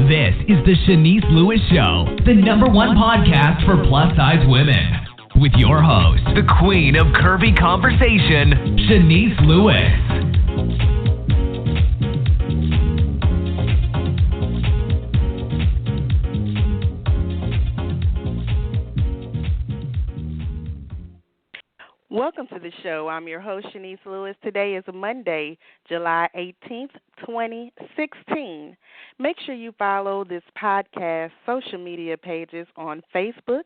This is the Chenese Lewis Show, the #1 podcast for plus-size women. With your host, the queen of curvy conversation, Chenese Lewis. Welcome to the show. I'm your host, Chenese Lewis. Today is Monday, July 18th, 2016. Make sure you follow this podcast social media pages on Facebook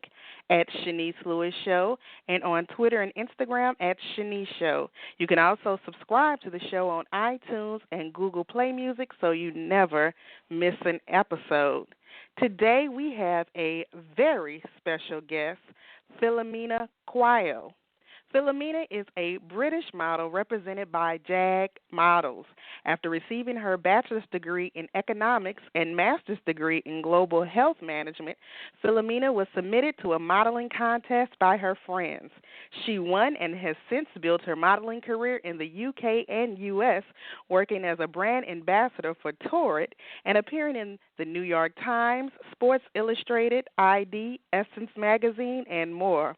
at Chenese Lewis Show and on Twitter and Instagram at Chenese Show. You can also subscribe to the show on iTunes and Google Play Music so you never miss an episode. Today we have a very special guest, Philomena Kwao. Philomena is a British model represented by Jag Models. After receiving her bachelor's degree in economics and master's degree in global health management, Philomena was submitted to a modeling contest by her friends. She won and has since built her modeling career in the UK and US, working as a brand ambassador for Torrid and appearing in the New York Times, Sports Illustrated, ID, Essence Magazine, and more.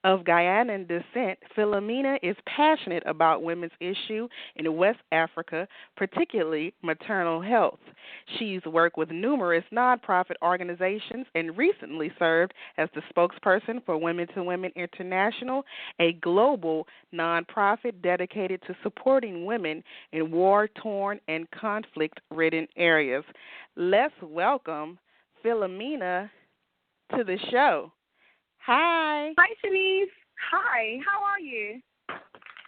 Of Ghanaian descent, Philomena is passionate about women's issues in West Africa, particularly maternal health. She's worked with numerous nonprofit organizations and recently served as the spokesperson for Women to Women International, a global nonprofit dedicated to supporting women in war-torn and conflict-ridden areas. Let's welcome Philomena to the show. Hi. Hi, Chenese. Hi. How are you?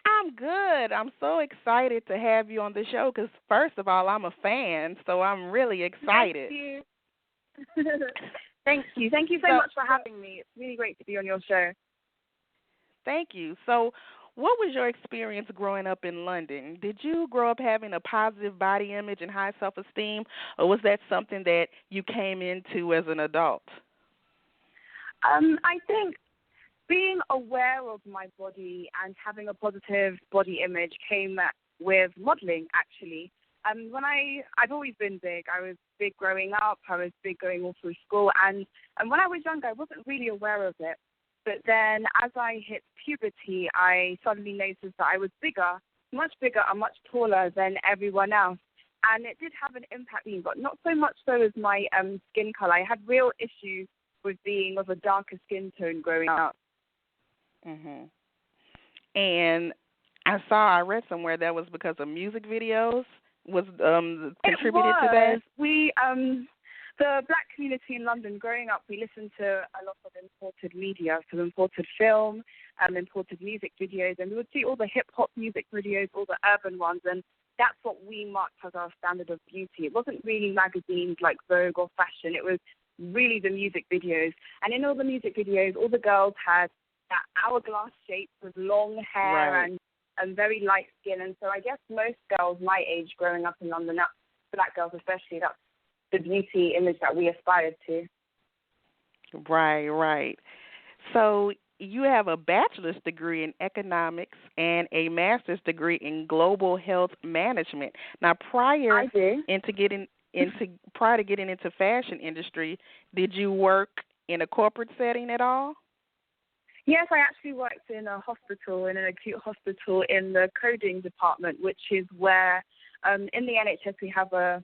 I'm good. I'm so excited to have you on the show because, first of all, I'm a fan, so I'm really excited. Thank you. Thank you. Thank you so much for having me. It's really great to be on your show. Thank you. So what was your experience growing up in London? Did you grow up having a positive body image and high self-esteem, or was that something that you came into as an adult? I think being aware of my body and having a positive body image came with modeling, actually. I've always been big. I was big growing up. I was big going all through school. And when I was younger, I wasn't really aware of it. But then as I hit puberty, I suddenly noticed that I was bigger, much bigger and much taller than everyone else. And it did have an impact on me, but not so much so as my skin color. I had real issues with being of a darker skin tone growing up. Mhm. And I read somewhere that was because of music videos was contributed to that. We the black community in London growing up, we listened to a lot of imported media, so imported film, imported music videos, and we would see all the hip hop music videos, all the urban ones, and that's what we marked as our standard of beauty. It wasn't really magazines like Vogue or fashion. It was really the music videos. And in all the music videos, all the girls had that hourglass shape with long hair, right, and very light skin. And so I guess most girls my age growing up in London, black girls especially, that's the beauty image that we aspired to. Right. So you have a bachelor's degree in economics and a master's degree in global health management. Now, prior to getting into fashion industry, did you work in a corporate setting at all? Yes, I actually worked in a hospital, in an acute hospital, in the coding department, which is where in the NHS we have a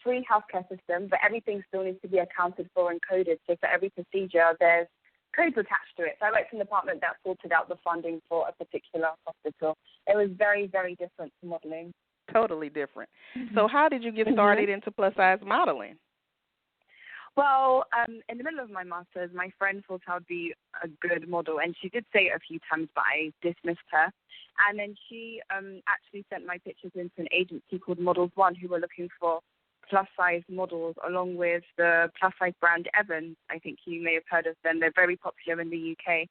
free healthcare system, but everything still needs to be accounted for and coded. So for every procedure, there's codes attached to it. So I worked in the department that sorted out the funding for a particular hospital. It was very, very different to modeling. Totally different. Mm-hmm. So how did you get started into plus-size modeling? Well, in the middle of my master's, my friend thought I would be a good model, and she did say it a few times, but I dismissed her. And then she actually sent my pictures into an agency called Models One, who were looking for plus-size models, along with the plus-size brand Evans. I think you may have heard of them. They're very popular in the UK.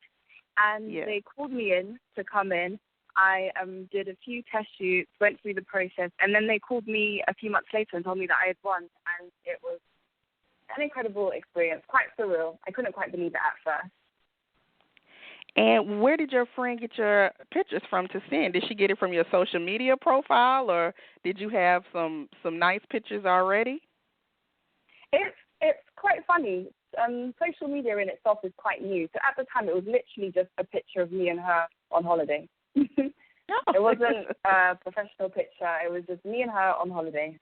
And they called me in to come in. I did a few test shoots, went through the process, and then they called me a few months later and told me that I had won, and it was an incredible experience, quite surreal. I couldn't quite believe it at first. And where did your friend get your pictures from to send? Did she get it from your social media profile, or did you have some nice pictures already? It's quite funny. Social media in itself is quite new. So at the time, it was literally just a picture of me and her on holiday. It wasn't a professional picture. It was just me and her on holiday.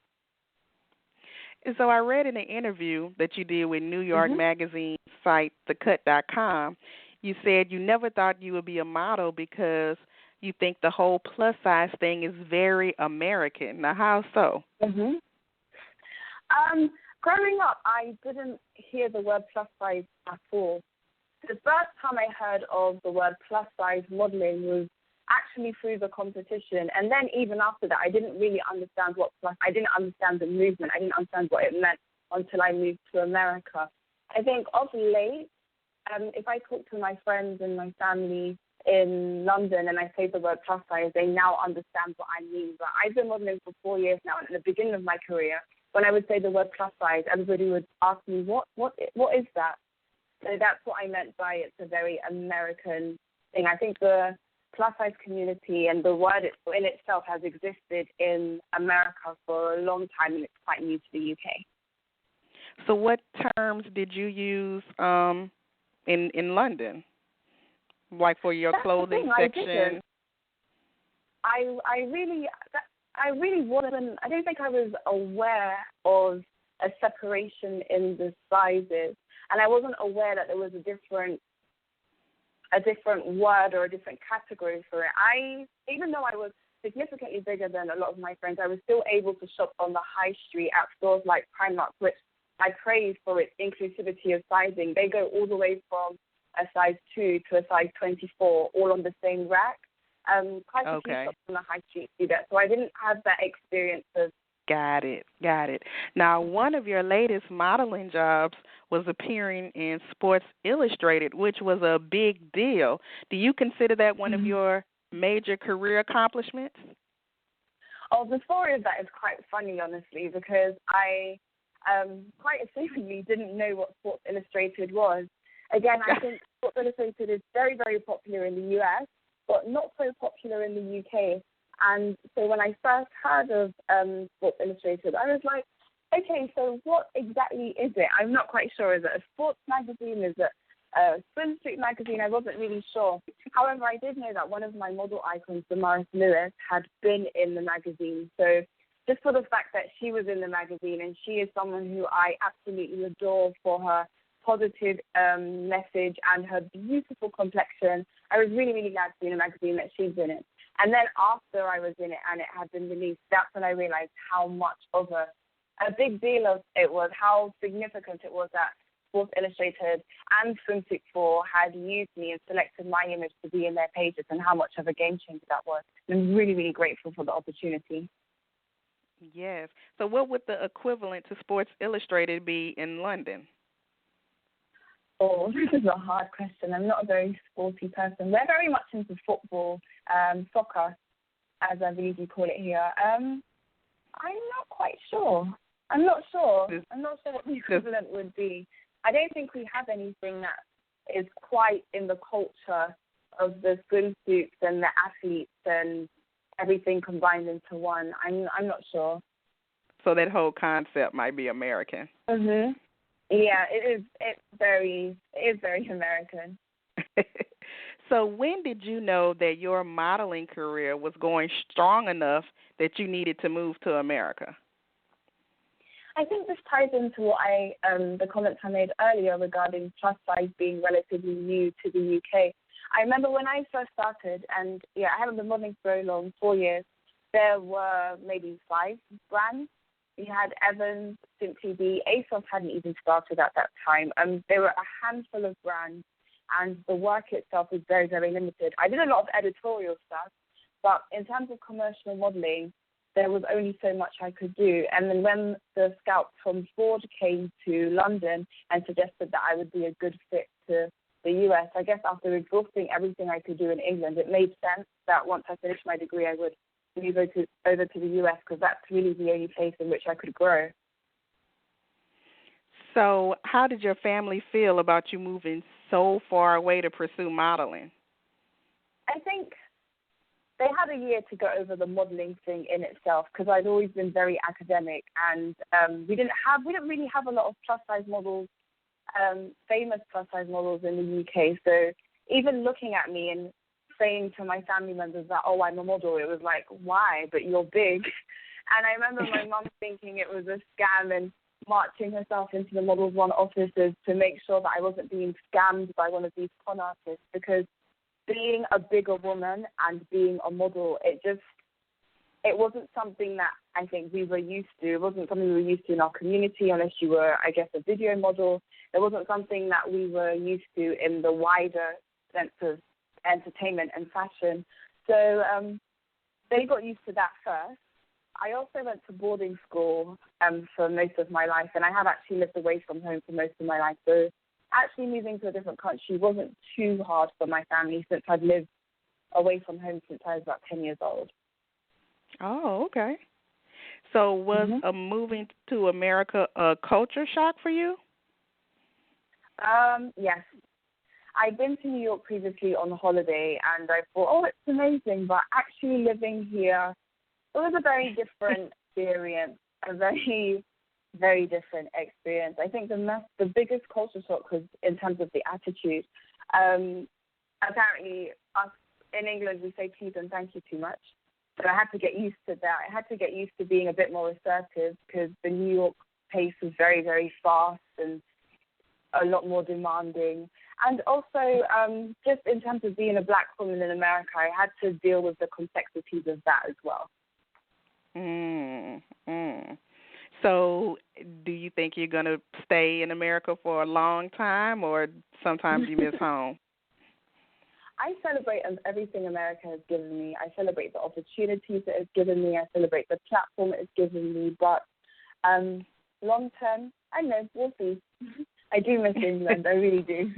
And so I read in an interview that you did with New York Magazine site, thecut.com, you said you never thought you would be a model because you think the whole plus size thing is very American. Now, how so? Growing up, I didn't hear the word plus size at all. The first time I heard of the word plus size modeling was actually through the competition. And then even after that, I didn't really understand I didn't understand the movement. I didn't understand what it meant until I moved to America. I think of late, if I talk to my friends and my family in London and I say the word plus size, they now understand what I mean. But I've been modeling for 4 years now, and at the beginning of my career, when I would say the word plus size, everybody would ask me, what is that? So that's what I meant by it's a very American thing. I think the plus size community and the word in itself has existed in America for a long time, and it's quite new to the UK. So what terms did you use in London, like for your clothing section? I really wasn't. I don't think I was aware of a separation in the sizes, and I wasn't aware that there was a different word or a different category for it. Even though I was significantly bigger than a lot of my friends, I was still able to shop on the high street at stores like Primark, which I praise for its inclusivity of sizing. They go all the way from a size 2 to a size 24, all on the same rack. Quite a few shops on the high street do that, so I didn't have that experience of. Got it. Now, one of your latest modeling jobs was appearing in Sports Illustrated, which was a big deal. Do you consider that one of your major career accomplishments? Oh, the story of that is quite funny, honestly, because I quite assumedly didn't know what Sports Illustrated was. Again, I think Sports Illustrated is very, very popular in the US, but not so popular in the UK. And so when I first heard of Sports Illustrated, I was like, okay, so what exactly is it? I'm not quite sure. Is it a sports magazine? Is it a swimsuit magazine? I wasn't really sure. However, I did know that one of my model icons, Damaris Lewis, had been in the magazine. So just for the fact that she was in the magazine, and she is someone who I absolutely adore for her positive message and her beautiful complexion, I was really, really glad to be in a magazine that she's in it. And then after I was in it and it had been released, that's when I realized how much of a big deal it was, how significant it was that Sports Illustrated and Swimsuit 4 had used me and selected my image to be in their pages, and how much of a game changer that was. I'm really, really grateful for the opportunity. Yes. So what would the equivalent to Sports Illustrated be in London? Oh, this is a hard question. I'm not a very sporty person. We're very much into football, soccer, as I believe you call it here. I'm not quite sure. I'm not sure what the equivalent would be. I don't think we have anything that is quite in the culture of the swimsuits and the athletes and everything combined into one. I'm not sure. So that whole concept might be American. Mhm. Yeah, it is. It's very American. So when did you know that your modeling career was going strong enough that you needed to move to America? I think this ties into what the comments I made earlier regarding plus size being relatively new to the UK. I remember when I first started, and I haven't been modeling for very long, 4 years, there were maybe 5 brands. We had Evans, Simply Be, ASOS hadn't even started at that time. There were a handful of brands, and the work itself was very, very limited. I did a lot of editorial stuff, but in terms of commercial modeling, there was only so much I could do. And then when the scouts from Ford came to London and suggested that I would be a good fit to the US, I guess after exhausting everything I could do in England, it made sense that once I finished my degree, I would move over to the US, because that's really the only place in which I could grow. So how did your family feel about you moving so far away to pursue modeling? I think they had a year to go over the modeling thing in itself because I'd always been very academic, and we didn't really have a lot of plus size models, famous plus size models in the UK. So even looking at me and saying to my family members that, oh, I'm a model, it was like, why? But you're big. And I remember my mum thinking it was a scam and marching herself into the Models One offices to make sure that I wasn't being scammed by one of these con artists, because being a bigger woman and being a model, it wasn't something that I think we were used to. It wasn't something we were used to in our community, unless you were, I guess, a video model. It wasn't something that we were used to in the wider sense of entertainment and fashion. So they got used to that first. I also went to boarding school for most of my life, and I have actually lived away from home for most of my life. So actually moving to a different country wasn't too hard for my family, since I'd lived away from home since I was about 10 years old. Oh, okay. So was moving to America a culture shock for you? Yes. I'd been to New York previously on holiday, and I thought, oh, it's amazing. But actually living here, it was a very different experience, a very, very different experience. I think the biggest culture shock was in terms of the attitude. Apparently, us in England, we say please and thank you too much. So I had to get used to that. I had to get used to being a bit more assertive, because the New York pace was very, very fast and a lot more demanding. And also, just in terms of being a black woman in America, I had to deal with the complexities of that as well. So do you think you're going to stay in America for a long time, or sometimes you miss home? I celebrate everything America has given me. I celebrate the opportunities it has given me. I celebrate the platform it has given me. But long term, I know, we'll see. I do miss England. I really do.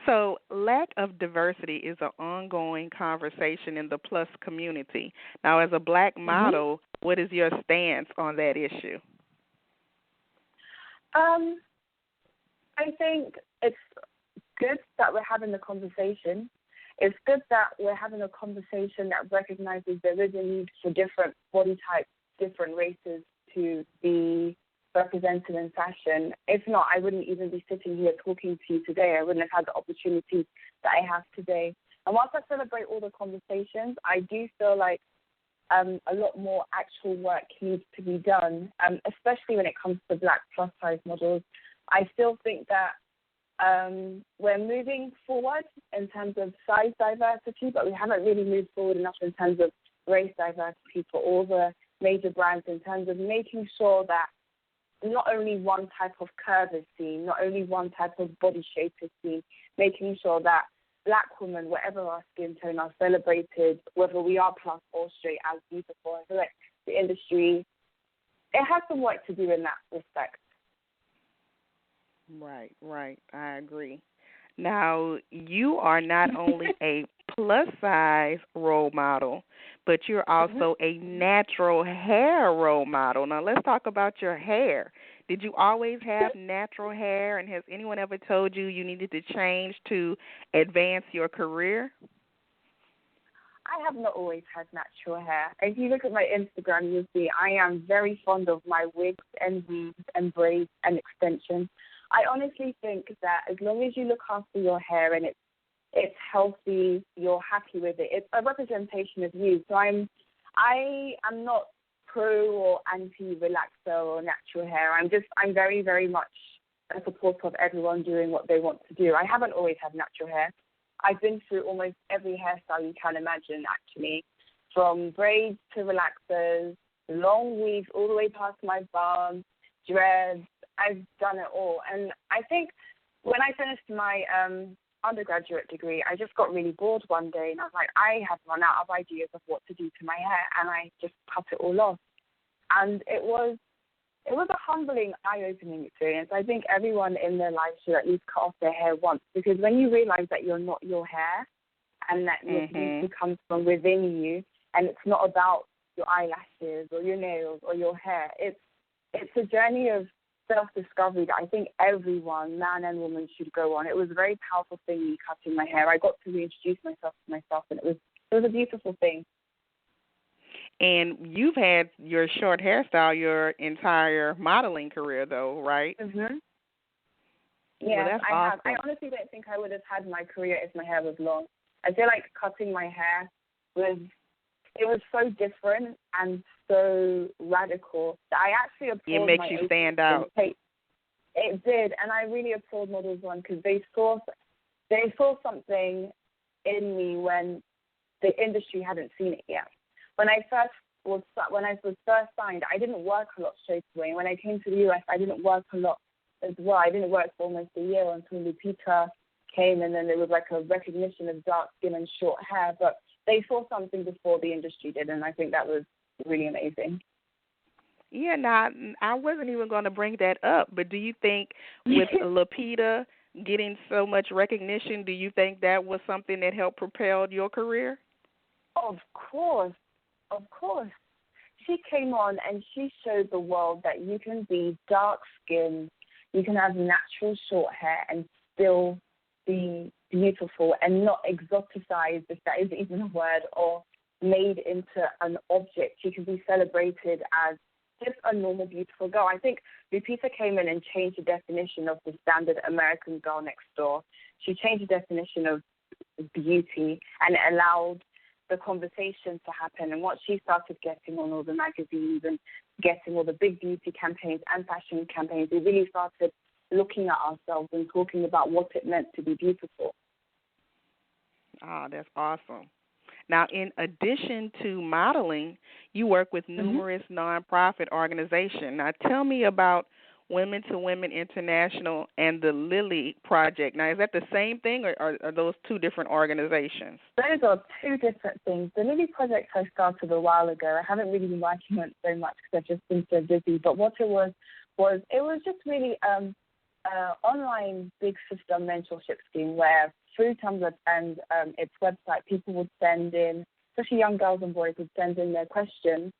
So lack of diversity is an ongoing conversation in the plus community. Now, as a black model, what is your stance on that issue? I think it's good that we're having the conversation. It's good that we're having a conversation that recognizes there is a need for different body types, different races to be represented in fashion. If not, I wouldn't even be sitting here talking to you today. I wouldn't have had the opportunity that I have today. And whilst I celebrate all the conversations, I do feel like a lot more actual work needs to be done, especially when it comes to black plus-size models. I still think that we're moving forward in terms of size diversity, but we haven't really moved forward enough in terms of race diversity for all the major brands, in terms of making sure that not only one type of curve is seen, not only one type of body shape is seen, making sure that black women, whatever our skin tone, are celebrated, whether we are plus or straight, as beautiful. I feel like the industry, it has some work to do in that respect. Right. I agree. Now, you are not only a plus-size role model, but you're also a natural hair role model. Now, let's talk about your hair. Did you always have natural hair, and has anyone ever told you you needed to change to advance your career? I have not always had natural hair. If you look at my Instagram, you'll see I am very fond of my wigs and weaves and braids and extensions. I honestly think that as long as you look after your hair and it's healthy, you're happy with it, it's a representation of you. So I am not pro or anti-relaxer or natural hair. I'm very, very much a supporter of everyone doing what they want to do. I haven't always had natural hair. I've been through almost every hairstyle you can imagine, actually, from braids to relaxers, long weaves all the way past my bum, dreads. I've done it all. And I think when I finished my undergraduate degree, I just got really bored one day, and I was like, I have run out of ideas of what to do to my hair, and I just cut it all off. And it was a humbling, eye-opening experience. I think everyone in their life should at least cut off their hair once, because when you realize that you're not your hair and that your beauty comes from within you, and it's not about your eyelashes or your nails or your hair, it's a journey of self-discovery that I think everyone, man and woman, should go on. It was a very powerful thing, me cutting my hair. I got to reintroduce myself to myself, and it It was a beautiful thing. And you've had your short hairstyle your entire modeling career, though, right? Mhm. Well, Yes, that's I have. awesome. I honestly don't think I would have had my career if my hair was long. I feel like cutting my hair was so different and so radical that I actually It applaud makes my you agents stand to out. It did, and I really applaud Models One because they saw something in me when the industry hadn't seen it yet. When I was first signed, I didn't work a lot straight away. When I came to the US, I didn't work a lot as well. I didn't work for almost a year until Lupita came, and then there was like a recognition of dark skin and short hair. But they saw something before the industry did, and I think that was really amazing. Yeah, now, I wasn't even going to bring that up, but do you think with Lupita getting so much recognition, do you think that was something that helped propel your career? Of course. Of course. She came on and she showed the world that you can be dark skinned, you can have natural short hair and still be beautiful and not exoticized, if that is even a word, or made into an object. You can be celebrated as just a normal, beautiful girl. I think Lupita came in and changed the definition of the standard American girl next door. She changed the definition of beauty and allowed the conversation to happen. And once she started getting on all the magazines and getting all the big beauty campaigns and fashion campaigns, we really started looking at ourselves and talking about what it meant to be beautiful. Oh, that's awesome. Now, in addition to modeling, you work with numerous nonprofit organizations. Now, tell me about Women to Women International and the Lily Project. Now, is that the same thing, or are those two different organizations? Those are two different things. The Lily Project I started a while ago. I haven't really been working on it so much because I've just been so busy. But what it was just really online big system mentorship scheme where through Tumblr and its website, people would send in, especially young girls and boys would send in their questions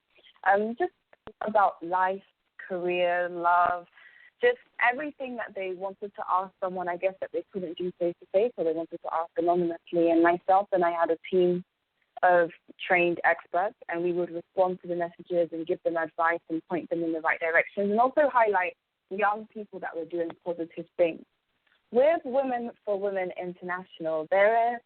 just about life, career, love, just everything that they wanted to ask someone, I guess, that they couldn't do face-to-face, or they wanted to ask anonymously. And myself and I had a team of trained experts, and we would respond to the messages and give them advice and point them in the right direction, and also highlight young people that were doing positive things. With Women for Women International, they're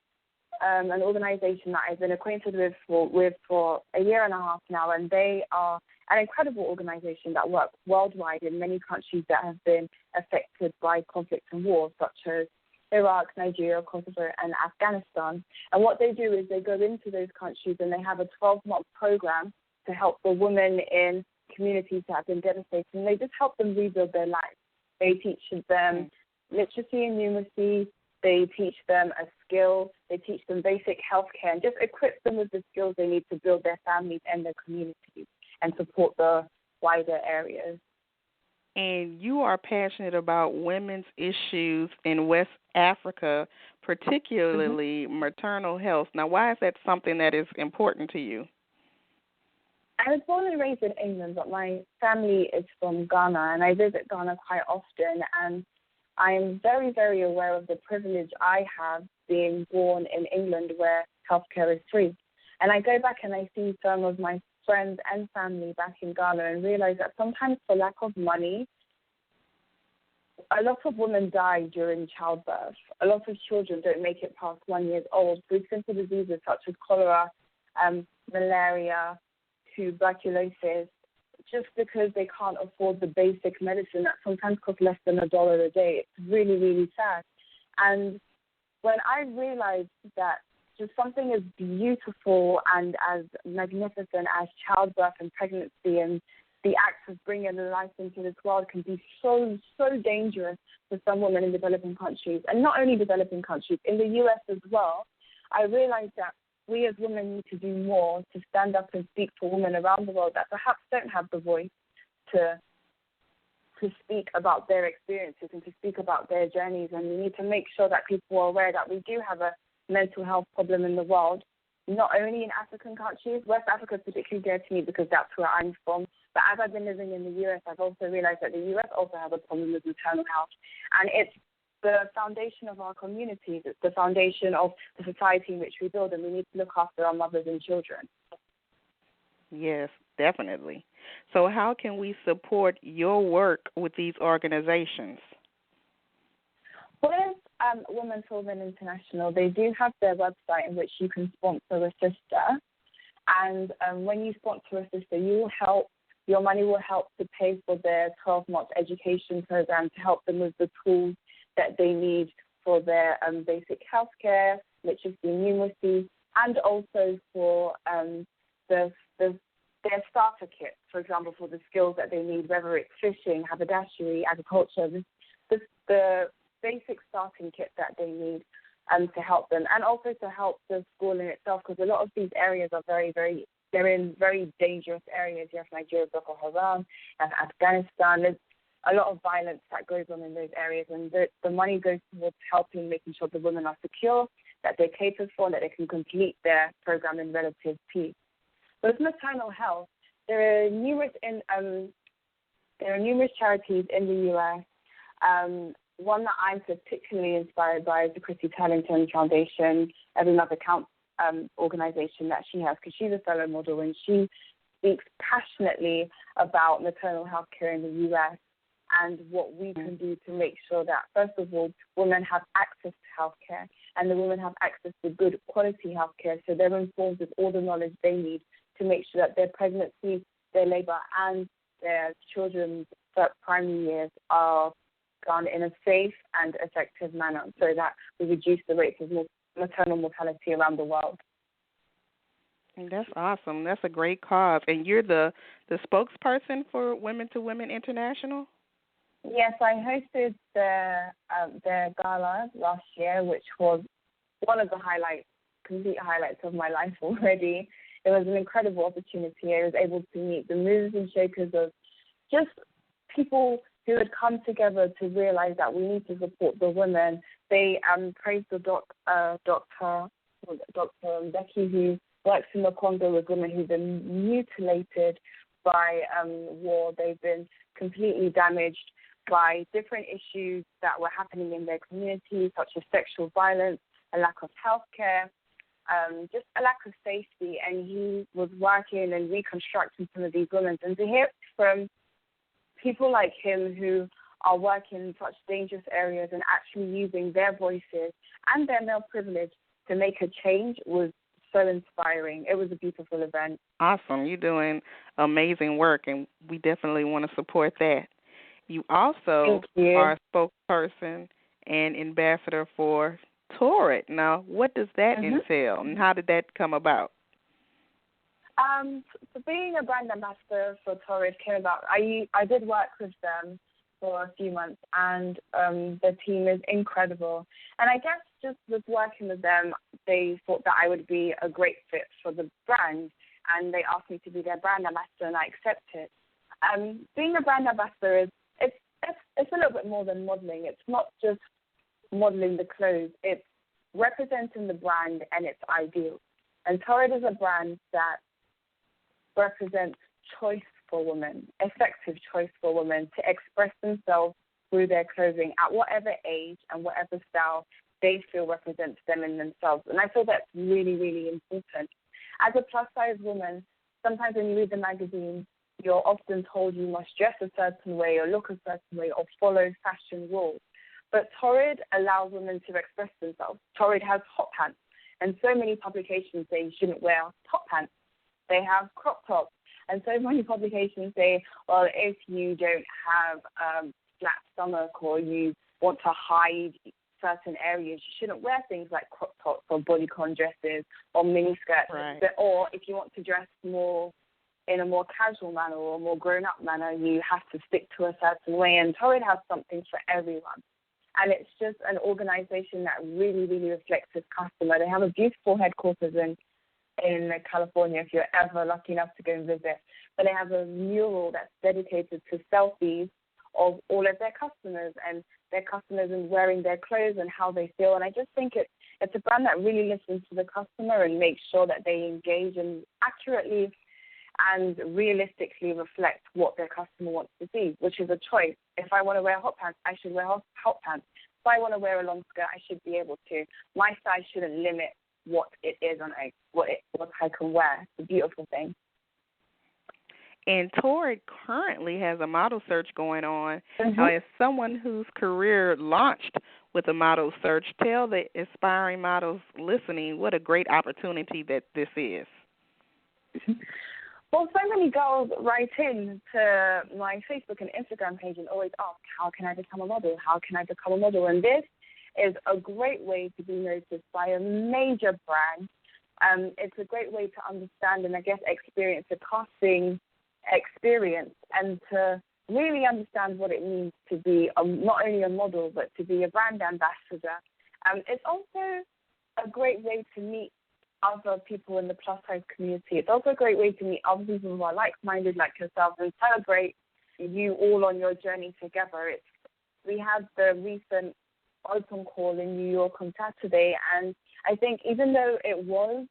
an organization that I've been acquainted with for a year and a half now, and they are an incredible organization that works worldwide in many countries that have been affected by conflict and war, such as Iraq, Nigeria, Kosovo, and Afghanistan. And what they do is they go into those countries and they have a 12-month program to help the women in communities that have been devastated, and they just help them rebuild their lives. They teach them literacy and numeracy, they teach them a skill, they teach them basic health care, and just equip them with the skills they need to build their families and their communities and support the wider areas. And you are passionate about women's issues in West Africa, particularly maternal health. Now, why is that something that is important to you? I was born and raised in England, but my family is from Ghana, and I visit Ghana quite often, and I'm very, very aware of the privilege I have being born in England where healthcare is free. And I go back and I see some of my friends and family back in Ghana and realize that sometimes for lack of money, a lot of women die during childbirth. A lot of children don't make it past 1 year old with simple diseases such as cholera, malaria, tuberculosis, just because they can't afford the basic medicine that sometimes costs less than $1 a day. It's really, really sad. And when I realized that just something as beautiful and as magnificent as childbirth and pregnancy and the act of bringing life into this world can be so, so dangerous for some women in developing countries, and not only developing countries, in the U.S. as well, I realized that we as women need to do more to stand up and speak for women around the world that perhaps don't have the voice to speak about their experiences and to speak about their journeys. And we need to make sure that people are aware that we do have a mental health problem in the world, not only in African countries. West Africa is particularly dear to me because that's where I'm from. But as I've been living in the U.S., I've also realized that the U.S. also has a problem with maternal health. And it's the foundation of our communities. It's the foundation of the society in which we build, and we need to look after our mothers and children. Yes, definitely. So how can we support your work with these organizations? With Women for Women International, they do have their website in which you can sponsor a sister. And when you sponsor a sister, your money will help to pay for their 12-month education program to help them with the tools that they need for their basic healthcare, literacy and numeracy, and also for their starter kits, for example, for the skills that they need, whether it's fishing, haberdashery, agriculture, the basic starting kit that they need to help them, and also to help the school in itself, because a lot of these areas are they're in very dangerous areas. You have Nigeria, Boko Haram, and Afghanistan. There's a lot of violence that goes on in those areas, and the money goes towards helping, making sure the women are secure, that they're catered for, and that they can complete their program in relative peace. With maternal health, there are numerous charities in the U.S. One that I'm particularly inspired by is the Christy Turlington Foundation, Every Mother Counts organization that she has, because she's a fellow model and she speaks passionately about maternal health care in the U.S. and what we can do to make sure that, first of all, women have access to health care, and the women have access to good quality health care, so they're informed with all the knowledge they need to make sure that their pregnancy, their labor, and their children's primary years are gone in a safe and effective manner, so that we reduce the rates of maternal mortality around the world. That's awesome. That's a great cause. And you're the spokesperson for Women to Women International? Yes, I hosted their gala last year, which was one of the complete highlights of my life already. It was an incredible opportunity. I was able to meet the movers and shakers of just people who had come together to realize that we need to support the women. They praised the Dr. Becky, who works in the Congo with women who've been mutilated by war. They've been completely damaged by different issues that were happening in their communities, such as sexual violence, a lack of health care, just a lack of safety. And he was working and reconstructing some of these women. And to hear from people like him who are working in such dangerous areas and actually using their voices and their male privilege to make a change was so inspiring. It was a beautiful event. Awesome. You're doing amazing work, and we definitely want to support that. You also are a spokesperson and ambassador for Torrid. Now, what does that entail, and how did that come about? So being a brand ambassador for Torrid came about. I did work with them for a few months, and the team is incredible. And I guess just with working with them, they thought that I would be a great fit for the brand, and they asked me to be their brand ambassador, and I accepted. Being a brand ambassador it's a little bit more than modeling. It's not just modeling the clothes. It's representing the brand and its ideals. And Torrid is a brand that represents choice for women, effective choice for women to express themselves through their clothing at whatever age and whatever style they feel represents them in themselves. And I feel that's really, really important. As a plus-size woman, sometimes when you read the magazine, you're often told you must dress a certain way or look a certain way or follow fashion rules. But Torrid allows women to express themselves. Torrid has hot pants, and so many publications say you shouldn't wear hot pants. They have crop tops, and so many publications say, well, if you don't have flat stomach or you want to hide certain areas, you shouldn't wear things like crop tops or bodycon dresses or miniskirts. Right. Or if you want to dress more in a more casual manner or a more grown-up manner, you have to stick to a certain way. And Torrid has something for everyone. And it's just an organization that really, really reflects its customer. They have a beautiful headquarters in California, if you're ever lucky enough to go and visit. But they have a mural that's dedicated to selfies of all of their customers and their customers and wearing their clothes and how they feel. And I just think it's a brand that really listens to the customer and makes sure that they engage and accurately and realistically reflect what their customer wants to see, which is a choice. If I want to wear hot pants, I should wear hot pants. If I want to wear a long skirt, I should be able to. My size shouldn't limit what it is what I can wear. It's a beautiful thing. And Torrid currently has a model search going on. Mm-hmm. As someone whose career launched with a model search, tell the aspiring models listening what a great opportunity that this is. Well, so many girls write in to my Facebook and Instagram page and always ask, how can I become a model? How can I become a model? And this is a great way to be noticed by a major brand. It's a great way to understand and, I guess, experience the casting experience and to really understand what it means to be not only a model but to be a brand ambassador. It's also a great way to meet other people in the plus-size community. It's also a great way to meet other people who are like-minded like yourself and celebrate you all on your journey together. We had the recent open call in New York on Saturday, and I think even though it was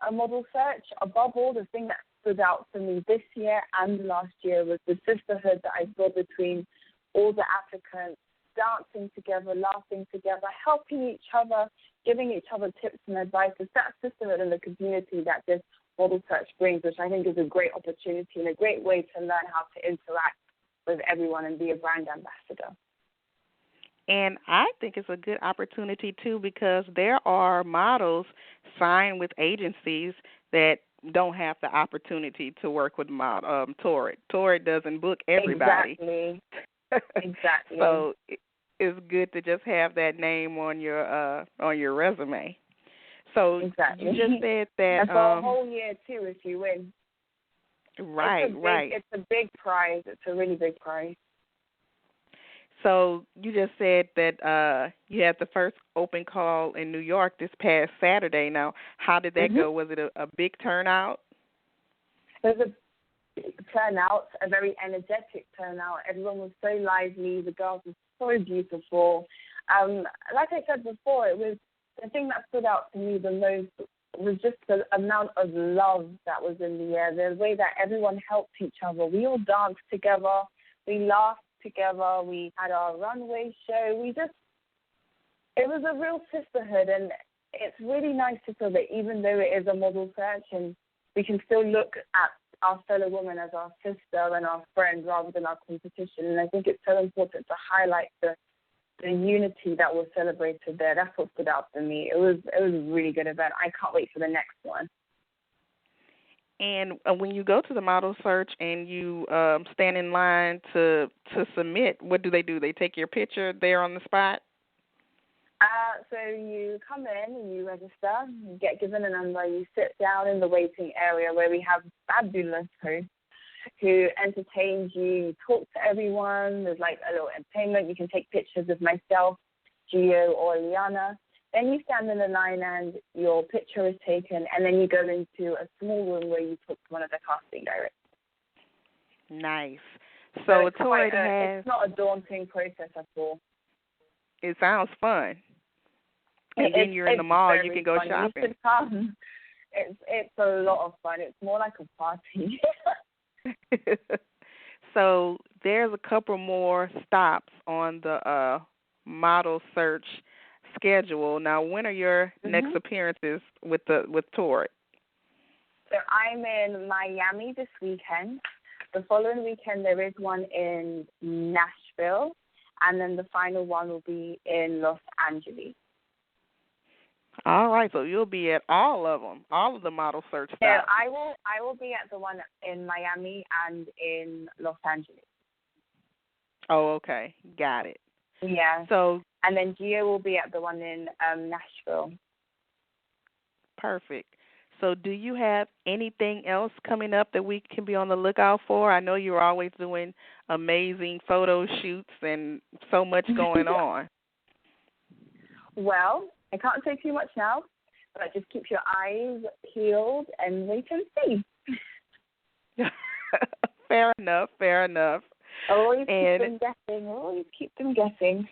a model search, above all, the thing that stood out for me this year and last year was the sisterhood that I saw between all the applicants, dancing together, laughing together, helping each other, giving each other tips and advice. It's that sisterhood in the community that this model search brings, which I think is a great opportunity and a great way to learn how to interact with everyone and be a brand ambassador. And I think it's a good opportunity, too, because there are models signed with agencies that don't have the opportunity to work with Torrid. Torrid doesn't book everybody. Exactly. So it's good to just have that name on your resume. So exactly. You just said that. And for a whole year, too, if you win. Right. It's a big prize. It's a really big prize. So you just said that you had the first open call in New York this past Saturday. Now, how did that go? Was it a big turnout? It was a big turnout, a very energetic turnout. Everyone was so lively. The girls were so beautiful. Like I said before, it was the thing that stood out to me the most was just the amount of love that was in the air, the way that everyone helped each other. We all danced together. We laughed together. We had our runway show. It was a real sisterhood, and it's really nice to feel that even though it is a model search, and we can still look at our fellow woman as our sister and our friend rather than our competition. And I think it's so important to highlight the unity that was celebrated there. That's what stood out for me. It was a really good event. I can't wait for the next one. And when you go to the model search and you stand in line to submit, what do? They take your picture there on the spot? So you come in and you register, you get given a number, you sit down in the waiting area where we have fabulous hosts who entertains you, you talk to everyone, there's like a little entertainment, you can take pictures of myself, Gio or Liana. Then you stand in the line and your picture is taken, and then you go into a small room where you talk to one of the casting directors. Nice. So Torrid it's not a daunting process at all. It sounds fun. And then you're in the mall, you can go shopping. You should come. It's a lot of fun. It's more like a party. So there's a couple more stops on the model search schedule. Now, when are your next appearances with Torrid? So I'm in Miami this weekend. The following weekend there is one in Nashville, and then the final one will be in Los Angeles. All right, so you'll be at all of them, all of the model search stops. Yeah, I will be at the one in Miami and in Los Angeles. Oh, okay, got it. Yeah. So, and then Gio will be at the one in Nashville. Perfect. So do you have anything else coming up that we can be on the lookout for? I know you're always doing amazing photo shoots and so much going on. Well, I can't say too much now, but just keep your eyes peeled and wait and see. Fair enough. Always keep them guessing.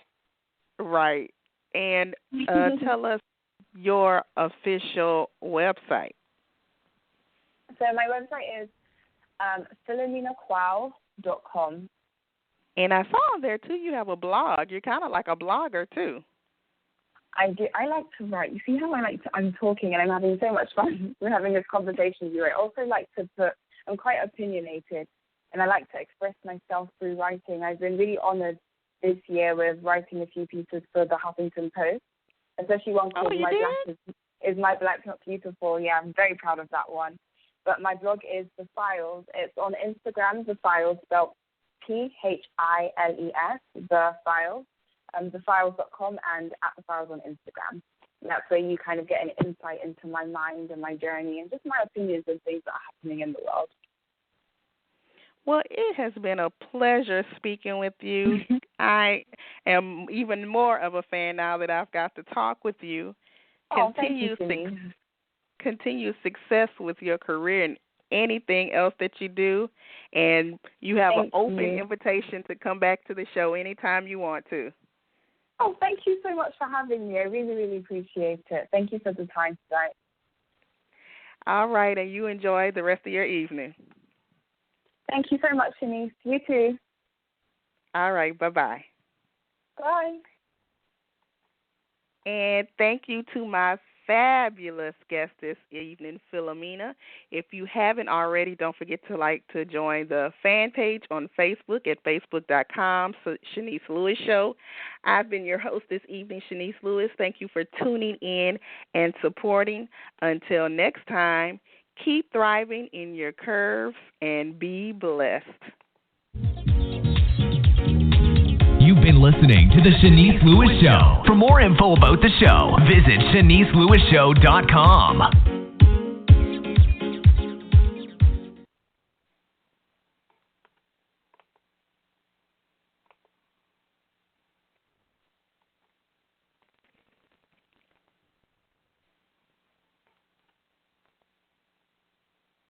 Right. And tell us your official website. So my website is philomenakwao.com. And I saw on there, too, you have a blog. You're kind of like a blogger, too. I do. I like to write. You see how I'm talking and I'm having so much fun. We're having this conversation with you. I also like to I'm quite opinionated, and I like to express myself through writing. I've been really honored this year with writing a few pieces for the Huffington Post, especially one called My Black Not Beautiful. Yeah, I'm very proud of that one. But my blog is The Files. It's on Instagram, The Files, spelled PHILES, The Files, thefiles.com, and @thefiles on Instagram. And that's where you kind of get an insight into my mind and my journey and just my opinions and things that are happening in the world. Well, it has been a pleasure speaking with you. I am even more of a fan now that I've got to talk with you. Continue success with your career and anything else that you do. And you have an open invitation to come back to the show anytime you want to. Oh, thank you so much for having me. I really, really appreciate it. Thank you for the time today. All right, and you enjoy the rest of your evening. Thank you so much, Chenese. You too. All right, bye-bye. Bye. And thank you to my fabulous guest this evening, Philomena. If you haven't already, don't forget to join the fan page on Facebook at facebook.com/Chenese Lewis Show. I've been your host this evening, Chenese Lewis. Thank you for tuning in and supporting. Until next time, keep thriving in your curves and be blessed. You've been listening to The Chenese Lewis Show. For more info about the show, visit CheneseLewisShow.com.